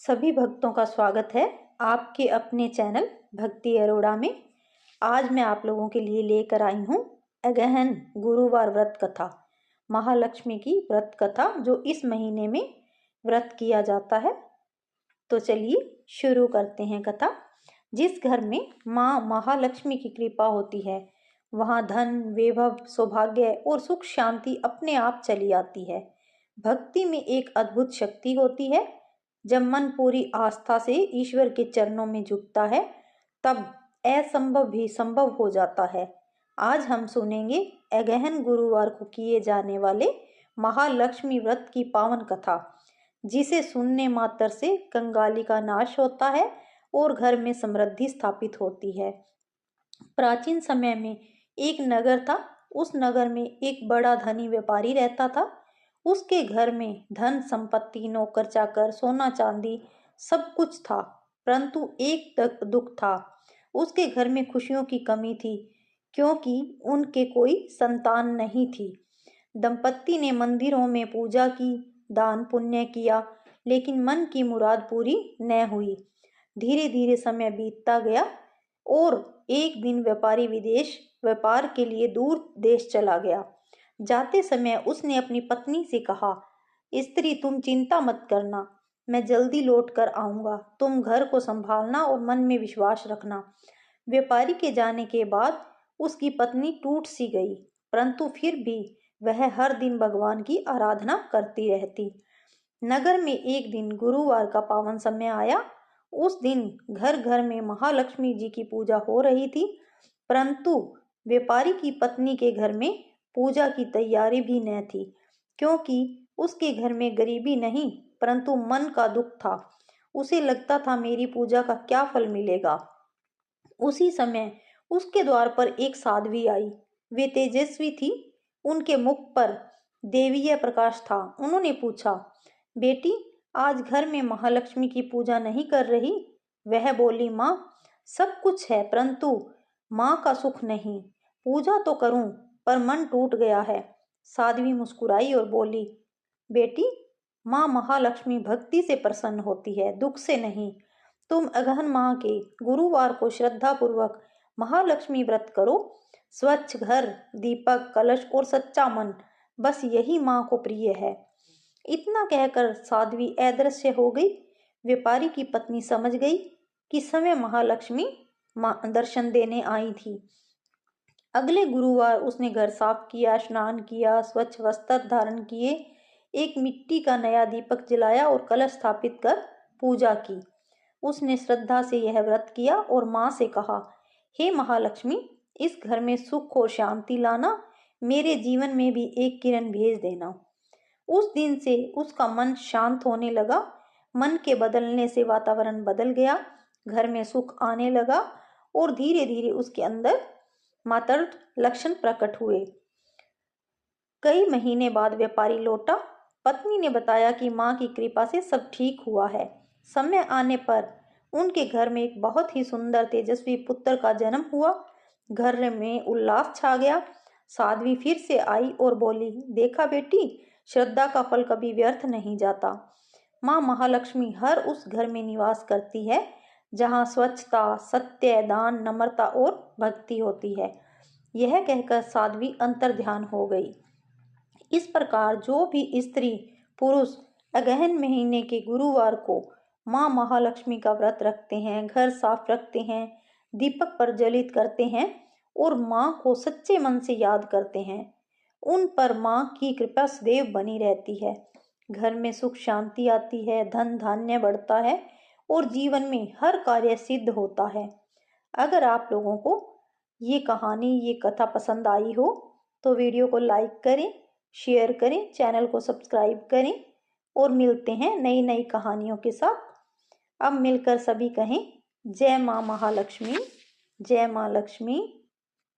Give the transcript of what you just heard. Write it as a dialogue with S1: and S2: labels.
S1: सभी भक्तों का स्वागत है आपके अपने चैनल भक्ति अरोड़ा में। आज मैं आप लोगों के लिए लेकर आई हूँ अगहन गुरुवार व्रत कथा, महालक्ष्मी की व्रत कथा जो इस महीने में व्रत किया जाता है। तो चलिए शुरू करते हैं कथा। जिस घर में माँ महालक्ष्मी की कृपा होती है वहाँ धन, वैभव, सौभाग्य और सुख शांति अपने आप चली आती है। भक्ति में एक अद्भुत शक्ति होती है। जब मन पूरी आस्था से ईश्वर के चरणों में झुकता है तब असंभव भी संभव हो जाता है। आज हम सुनेंगे अगहन गुरुवार को किए जाने वाले महालक्ष्मी व्रत की पावन कथा, जिसे सुनने मात्र से कंगाली का नाश होता है और घर में समृद्धि स्थापित होती है। प्राचीन समय में एक नगर था। उस नगर में एक बड़ा धनी व्यापारी रहता था। उसके घर में धन संपत्ति, नौकर चाकर, सोना चांदी सब कुछ था, परंतु एक दुख था। उसके घर में खुशियों की कमी थी क्योंकि उनके कोई संतान नहीं थी। दंपत्ति ने मंदिरों में पूजा की, दान पुण्य किया, लेकिन मन की मुराद पूरी न हुई। धीरे धीरे समय बीतता गया और एक दिन व्यापारी विदेश व्यापार के लिए दूर देश चला गया। जाते समय उसने अपनी पत्नी से कहा, स्त्री तुम चिंता मत करना, मैं जल्दी लौट कर आऊंगा। तुम घर को संभालना और मन में विश्वास रखना। व्यापारी के जाने के बाद उसकी पत्नी टूट सी गई, परंतु फिर भी वह हर दिन भगवान की आराधना करती रहती। नगर में एक दिन गुरुवार का पावन समय आया। उस दिन घर घर में महालक्ष्मी जी की पूजा हो रही थी, परंतु व्यापारी की पत्नी के घर में पूजा की तैयारी भी न थी, क्योंकि उसके घर में गरीबी नहीं परंतु मन का दुख था। उसे लगता था मेरी पूजा का क्या फल मिलेगा। उसी समय उसके द्वार पर एक साध्वी आई। वे तेजस्वी थी, उनके मुख पर देवीय प्रकाश था। उन्होंने पूछा, बेटी आज घर में महालक्ष्मी की पूजा नहीं कर रही? वह बोली, माँ सब कुछ है परंतु माँ का सुख नहीं। पूजा तो करूं पर मन टूट गया है। साध्वी मुस्कुराई और बोली, बेटी माँ महालक्ष्मी भक्ति से प्रसन्न होती है, दुख से नहीं। तुम अगहन माह के गुरुवार को श्रद्धा पूर्वक महालक्ष्मी व्रत करो। स्वच्छ घर, दीपक, कलश और सच्चा मन, बस यही माँ को प्रिय है। इतना कहकर साध्वी अदृश्य हो गई। व्यापारी की पत्नी समझ गई कि समय महालक्ष्मी दर्शन देने आई थी। अगले गुरुवार उसने घर साफ किया, स्नान किया, स्वच्छ वस्त्र धारण किए, एक मिट्टी का नया दीपक जलाया और कलश स्थापित कर पूजा की। उसने श्रद्धा से यह व्रत किया और माँ से कहा, हे महालक्ष्मी इस घर में सुख और शांति लाना, मेरे जीवन में भी एक किरण भेज देना। उस दिन से उसका मन शांत होने लगा। मन के बदलने से वातावरण बदल गया, घर में सुख आने लगा और धीरे धीरे उसके अंदर मातृत्व लक्षण प्रकट हुए। कई महीने बाद व्यापारी लौटा। पत्नी ने बताया कि माँ की कृपा से सब ठीक हुआ है। समय आने पर उनके घर में एक बहुत ही सुंदर तेजस्वी पुत्र का जन्म हुआ। घर में उल्लास छा गया। साध्वी फिर से आई और बोली, देखा बेटी, श्रद्धा का फल कभी व्यर्थ नहीं जाता। माँ महालक्ष्मी हर उस घर में निवास करती है जहाँ स्वच्छता, सत्य, दान, नम्रता और भक्ति होती है। यह कहकर साध्वी अंतर ध्यान हो गई। इस प्रकार जो भी स्त्री पुरुष अगहन महीने के गुरुवार को माँ महालक्ष्मी का व्रत रखते हैं, घर साफ रखते हैं, दीपक प्रज्वलित करते हैं और माँ को सच्चे मन से याद करते हैं, उन पर माँ की कृपा सदैव बनी रहती है। घर में सुख शांति आती है, धन धान्य बढ़ता है और जीवन में हर कार्य सिद्ध होता है। अगर आप लोगों को ये कहानी, ये कथा पसंद आई हो तो वीडियो को लाइक करें, शेयर करें, चैनल को सब्सक्राइब करें और मिलते हैं नई नई कहानियों के साथ। अब मिलकर सभी कहें, जय माँ महालक्ष्मी, जय माँ लक्ष्मी।